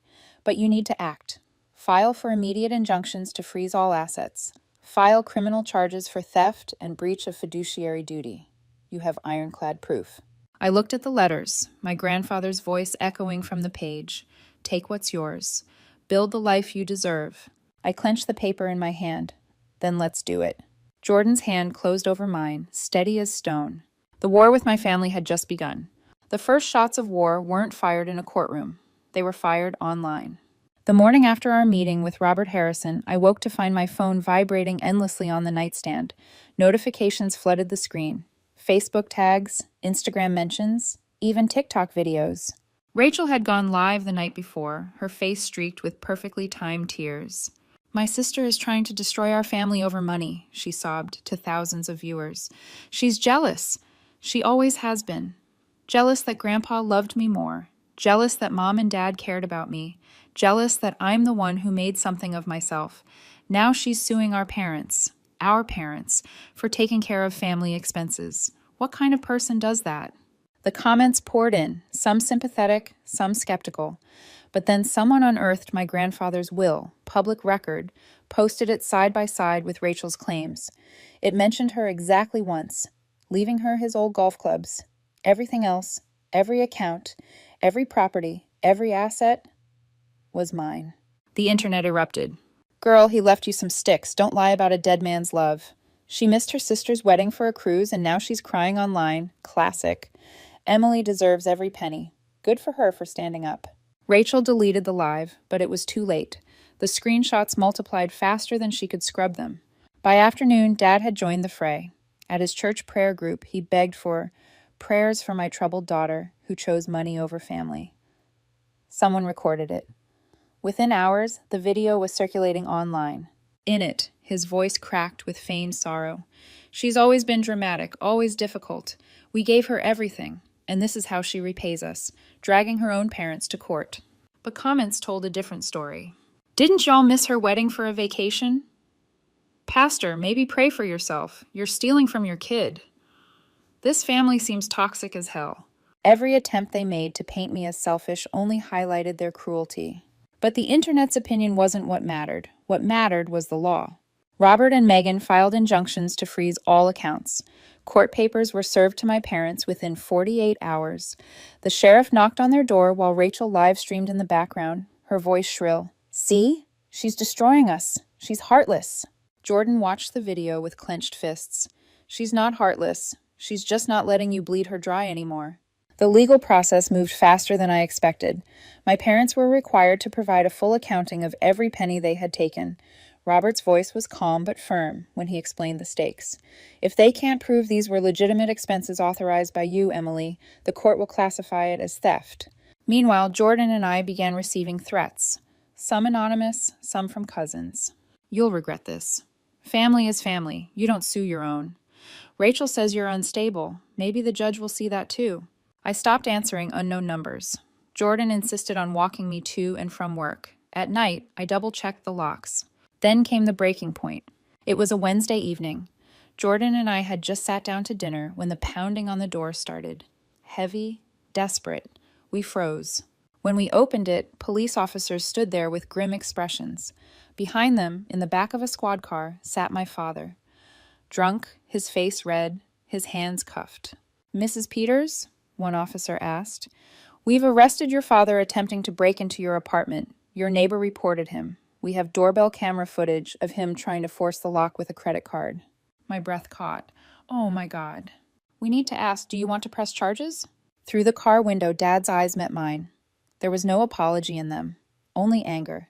but you need to act. File for immediate injunctions to freeze all assets. File criminal charges for theft and breach of fiduciary duty. You have ironclad proof." I looked at the letters, my grandfather's voice echoing from the page. "Take what's yours. Build the life you deserve." I clenched the paper in my hand. "Then let's do it." Jordan's hand closed over mine, steady as stone. The war with my family had just begun. The first shots of war weren't fired in a courtroom. They were fired online. The morning after our meeting with Robert Harrison, I woke to find my phone vibrating endlessly on the nightstand. Notifications flooded the screen. Facebook tags, Instagram mentions, even TikTok videos. Rachel had gone live the night before, her face streaked with perfectly timed tears. "My sister is trying to destroy our family over money," she sobbed to thousands of viewers. "She's jealous. She always has been. Jealous that Grandpa loved me more. Jealous that Mom and Dad cared about me. Jealous that I'm the one who made something of myself. Now she's suing our parents, for taking care of family expenses. What kind of person does that?" The comments poured in, some sympathetic, some skeptical. But then someone unearthed my grandfather's will, public record, posted it side by side with Rachel's claims. It mentioned her exactly once, leaving her his old golf clubs. Everything else, every account, every property, every asset, was mine. The internet erupted. "Girl, he left you some sticks. Don't lie about a dead man's love. She missed her sister's wedding for a cruise and now she's crying online. Classic. Emily deserves every penny. Good for her for standing up." Rachel deleted the live, but it was too late. The screenshots multiplied faster than she could scrub them. By afternoon, Dad had joined the fray. At his church prayer group, he begged for prayers for my troubled daughter who chose money over family. Someone recorded it. Within hours, the video was circulating online. In it, his voice cracked with feigned sorrow. She's always been dramatic, always difficult. We gave her everything, and this is how she repays us, dragging her own parents to court. But comments told a different story. Didn't y'all miss her wedding for a vacation? Pastor, maybe pray for yourself. You're stealing from your kid. This family seems toxic as hell. Every attempt they made to paint me as selfish only highlighted their cruelty. But the internet's opinion wasn't what mattered. What mattered was the law. Robert and Megan filed injunctions to freeze all accounts. Court papers were served to my parents within 48 hours. The sheriff knocked on their door while Rachel live-streamed in the background, her voice shrill. See? She's destroying us. She's heartless. Jordan watched the video with clenched fists. She's not heartless. She's just not letting you bleed her dry anymore. The legal process moved faster than I expected. My parents were required to provide a full accounting of every penny they had taken. Robert's voice was calm but firm when he explained the stakes. If they can't prove these were legitimate expenses authorized by you, Emily, the court will classify it as theft. Meanwhile, Jordan and I began receiving threats. Some anonymous, some from cousins. You'll regret this. Family is family. You don't sue your own. Rachel says you're unstable. Maybe the judge will see that too. I stopped answering unknown numbers. Jordan insisted on walking me to and from work. At night, I double-checked the locks. Then came the breaking point. It was a Wednesday evening. Jordan and I had just sat down to dinner when the pounding on the door started. Heavy, desperate. We froze. When we opened it, police officers stood there with grim expressions. Behind them, in the back of a squad car, sat my father. Drunk, his face red, his hands cuffed. Mrs. Peters? One officer asked. We've arrested your father attempting to break into your apartment. Your neighbor reported him. We have doorbell camera footage of him trying to force the lock with a credit card. My breath caught. Oh my God. We need to ask, do you want to press charges? Through the car window, Dad's eyes met mine. There was no apology in them, only anger.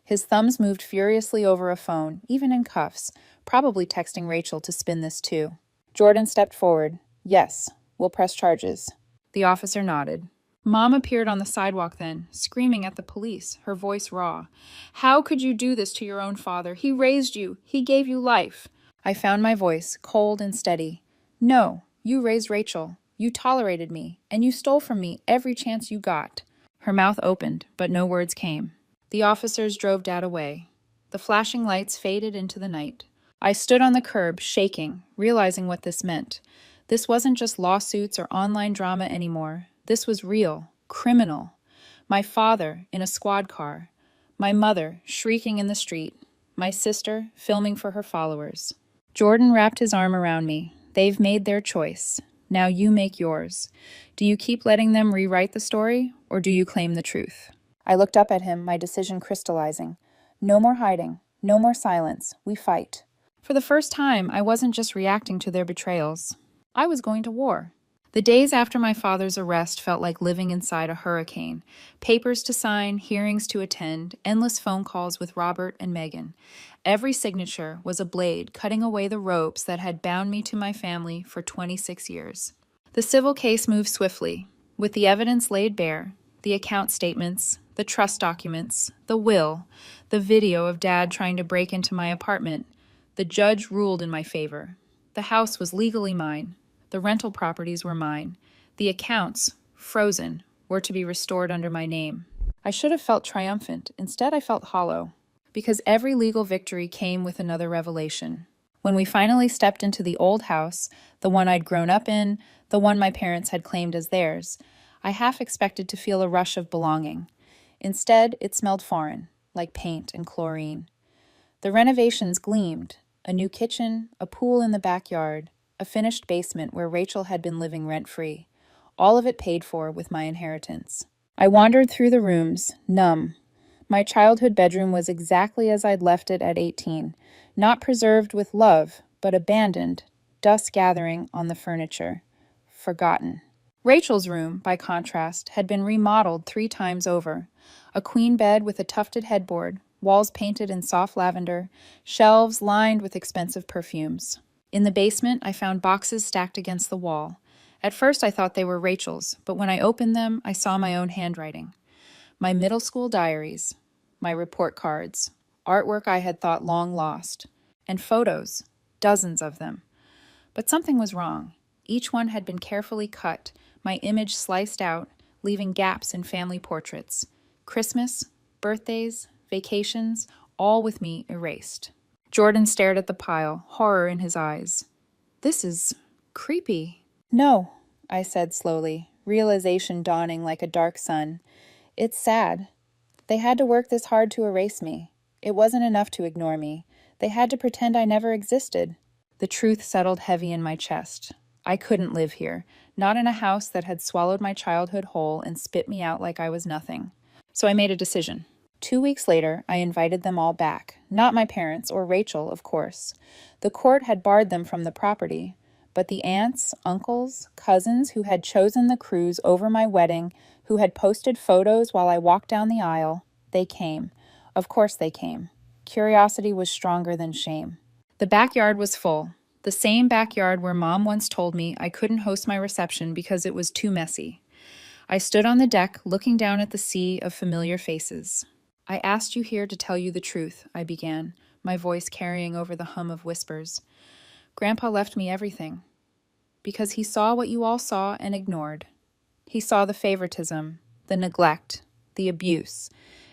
His thumbs moved furiously over a phone, even in cuffs, probably texting Rachel to spin this too. Jordan stepped forward. Yes, we'll press charges. The officer nodded. Mom appeared on the sidewalk then, screaming at the police, her voice raw. How could you do this to your own father? He raised you. He gave you life. I found my voice, cold and steady. No, you raised Rachel. You tolerated me, and you stole from me every chance you got. Her mouth opened, but no words came. The officers drove Dad away. The flashing lights faded into the night. I stood on the curb, shaking, realizing what this meant. This wasn't just lawsuits or online drama anymore. This was real, criminal. My father in a squad car. My mother shrieking in the street. My sister filming for her followers. Jordan wrapped his arm around me. They've made their choice. Now you make yours. Do you keep letting them rewrite the story, or do you claim the truth? I looked up at him, my decision crystallizing. No more hiding. No more silence. We fight. For the first time, I wasn't just reacting to their betrayals. I was going to war. The days after my father's arrest felt like living inside a hurricane. Papers to sign, hearings to attend, endless phone calls with Robert and Megan. Every signature was a blade cutting away the ropes that had bound me to my family for 26 years. The civil case moved swiftly. With the evidence laid bare, the account statements, the trust documents, the will, the video of Dad trying to break into my apartment, the judge ruled in my favor. The house was legally mine. The rental properties were mine. The accounts, frozen, were to be restored under my name. I should have felt triumphant. Instead, I felt hollow. Because every legal victory came with another revelation. When we finally stepped into the old house, the one I'd grown up in, the one my parents had claimed as theirs, I half expected to feel a rush of belonging. Instead, it smelled foreign, like paint and chlorine. The renovations gleamed. A new kitchen, a pool in the backyard, a finished basement where Rachel had been living rent-free. All of it paid for with my inheritance. I wandered through the rooms, numb. My childhood bedroom was exactly as I'd left it at 18, not preserved with love, but abandoned, dust gathering on the furniture, forgotten. Rachel's room, by contrast, had been remodeled 3 times over. A queen bed with a tufted headboard, walls painted in soft lavender, shelves lined with expensive perfumes. In the basement, I found boxes stacked against the wall. At first, I thought they were Rachel's, but when I opened them, I saw my own handwriting. My middle school diaries, my report cards, artwork I had thought long lost, and photos, dozens of them. But something was wrong. Each one had been carefully cut, my image sliced out, leaving gaps in family portraits. Christmas, birthdays, vacations, all with me erased. Jordan stared at the pile, horror in his eyes. "This is creepy." "No," I said slowly, realization dawning like a dark sun. "It's sad. They had to work this hard to erase me. It wasn't enough to ignore me. They had to pretend I never existed." The truth settled heavy in my chest. I couldn't live here, not in a house that had swallowed my childhood whole and spit me out like I was nothing. So I made a decision. 2 weeks later, I invited them all back. Not my parents, or Rachel, of course. The court had barred them from the property. But the aunts, uncles, cousins who had chosen the cruise over my wedding, who had posted photos while I walked down the aisle, they came. Of course they came. Curiosity was stronger than shame. The backyard was full. The same backyard where Mom once told me I couldn't host my reception because it was too messy. I stood on the deck looking down at the sea of familiar faces. "I asked you here to tell you the truth," I began, my voice carrying over the hum of whispers. "Grandpa left me everything. Because he saw what you all saw and ignored. He saw the favoritism, the neglect, the abuse,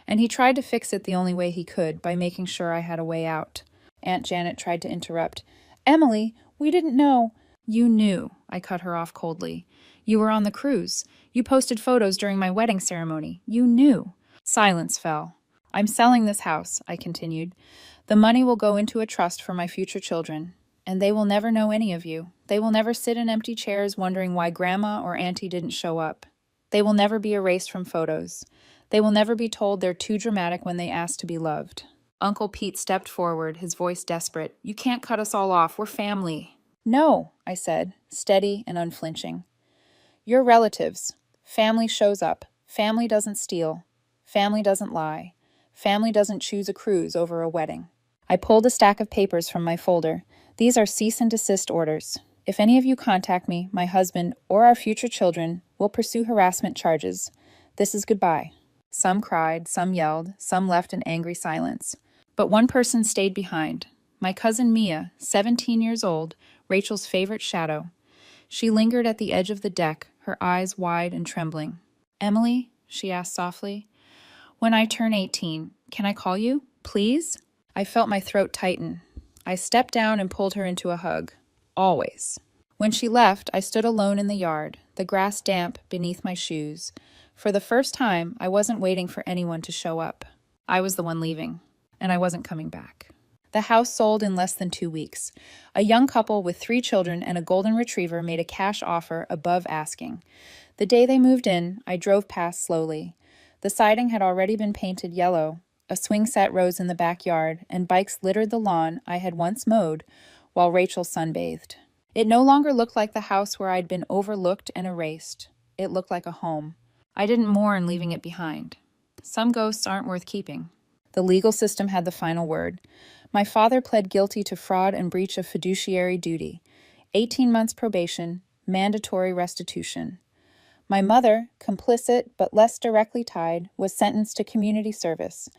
and he tried to fix it the only way he could, by making sure I had a way out." Aunt Janet tried to interrupt. "Emily, we didn't know." "You knew," I cut her off coldly. "You were on the cruise. You posted photos during my wedding ceremony. You knew." Silence fell. "I'm selling this house," I continued. "The money will go into a trust for my future children, and they will never know any of you. They will never sit in empty chairs wondering why Grandma or Auntie didn't show up. They will never be erased from photos. They will never be told they're too dramatic when they ask to be loved." Uncle Pete stepped forward, his voice desperate. "You can't cut us all off. We're family." "No," I said, steady and unflinching. "You're relatives. Family shows up. Family doesn't steal. Family doesn't lie. Family doesn't choose a cruise over a wedding." I pulled a stack of papers from my folder. "These are cease and desist orders. If any of you contact me, my husband, or our future children, we'll pursue harassment charges. This is goodbye." Some cried, some yelled, some left in angry silence. But one person stayed behind. My cousin Mia, 17 years old, Rachel's favorite shadow. She lingered at the edge of the deck, her eyes wide and trembling. "Emily," she asked softly, "when I turn 18, can I call you? Please?" I felt my throat tighten. I stepped down and pulled her into a hug. Always. When she left, I stood alone in the yard, the grass damp beneath my shoes. For the first time, I wasn't waiting for anyone to show up. I was the one leaving, and I wasn't coming back. The house sold in less than 2 weeks. A young couple with 3 children and a golden retriever made a cash offer above asking. The day they moved in, I drove past slowly. The siding had already been painted yellow. A swing set rose in the backyard, and bikes littered the lawn I had once mowed while Rachel sunbathed. It no longer looked like the house where I'd been overlooked and erased. It looked like a home. I didn't mourn leaving it behind. Some ghosts aren't worth keeping. The legal system had the final word. My father pled guilty to fraud and breach of fiduciary duty. 18 months probation, mandatory restitution. My mother, complicit but less directly tied, was sentenced to community service.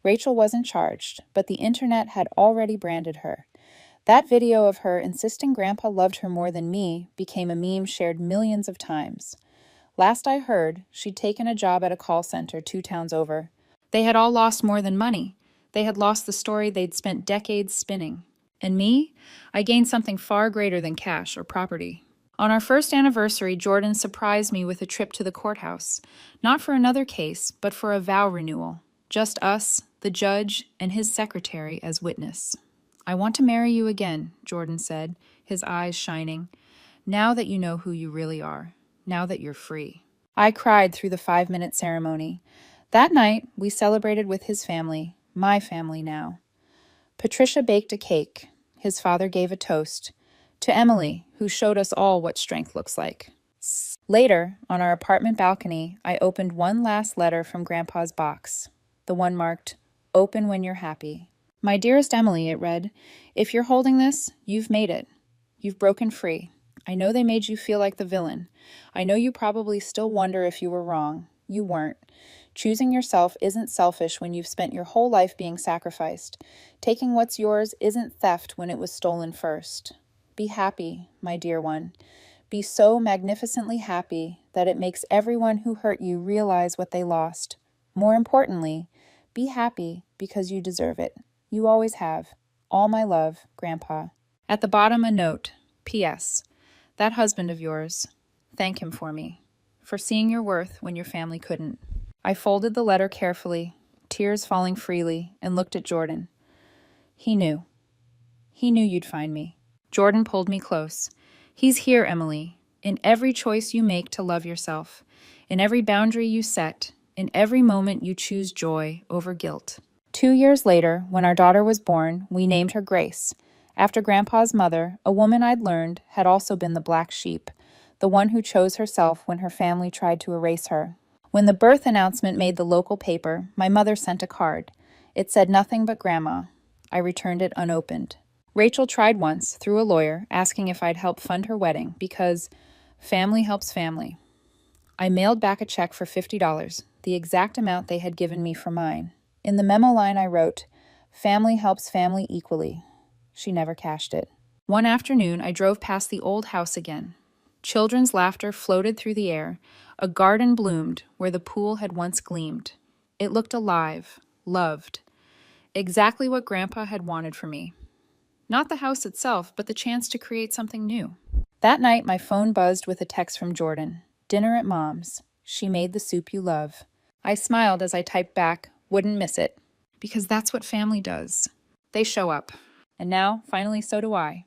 Rachel wasn't charged, but the internet had already branded her. That video of her insisting Grandpa loved her more than me became a meme shared millions of times. Last I heard, she'd taken a job at a call center 2 towns over. They had all lost more than money. They had lost the story they'd spent decades spinning. And me? I gained something far greater than cash or property. On our first anniversary, Jordan surprised me with a trip to the courthouse. Not for another case, but for a vow renewal. Just us, the judge, and his secretary as witness. "I want to marry you again," Jordan said, his eyes shining. "Now that you know who you really are. Now that you're free." I cried through the 5-minute ceremony. That night, we celebrated with his family, my family now. Patricia baked a cake. His father gave a toast. To Emily, who showed us all what strength looks like. Later, on our apartment balcony, I opened one last letter from Grandpa's box. The one marked, "Open when you're happy." "My dearest Emily," it read, "if you're holding this, you've made it. You've broken free. I know they made you feel like the villain. I know you probably still wonder if you were wrong. You weren't. Choosing yourself isn't selfish when you've spent your whole life being sacrificed. Taking what's yours isn't theft when it was stolen first. Be happy, my dear one. Be so magnificently happy that it makes everyone who hurt you realize what they lost. More importantly, be happy because you deserve it. You always have. All my love, Grandpa. At the bottom, a note. P.S. That husband of yours, thank him for me, for seeing your worth when your family couldn't. I folded the letter carefully, tears falling freely, and looked at Jordan. He knew. He knew you'd find me. Jordan pulled me close. He's here, Emily, in every choice you make to love yourself, in every boundary you set, in every moment you choose joy over guilt. 2 years later, when our daughter was born, we named her Grace, after Grandpa's mother, a woman I'd learned had also been the black sheep, the one who chose herself when her family tried to erase her. When the birth announcement made the local paper, my mother sent a card. It said nothing but Grandma. I returned it unopened. Rachel tried once, through a lawyer, asking if I'd help fund her wedding because family helps family. I mailed back a check for $50, the exact amount they had given me for mine. In the memo line I wrote, "Family helps family equally." She never cashed it. One afternoon, I drove past the old house again. Children's laughter floated through the air. A garden bloomed where the pool had once gleamed. It looked alive, loved. Exactly what Grandpa had wanted for me. Not the house itself, but the chance to create something new. That night, my phone buzzed with a text from Jordan. "Dinner at Mom's. She made the soup you love." I smiled as I typed back, "Wouldn't miss it." Because that's what family does. They show up. And now, finally, so do I.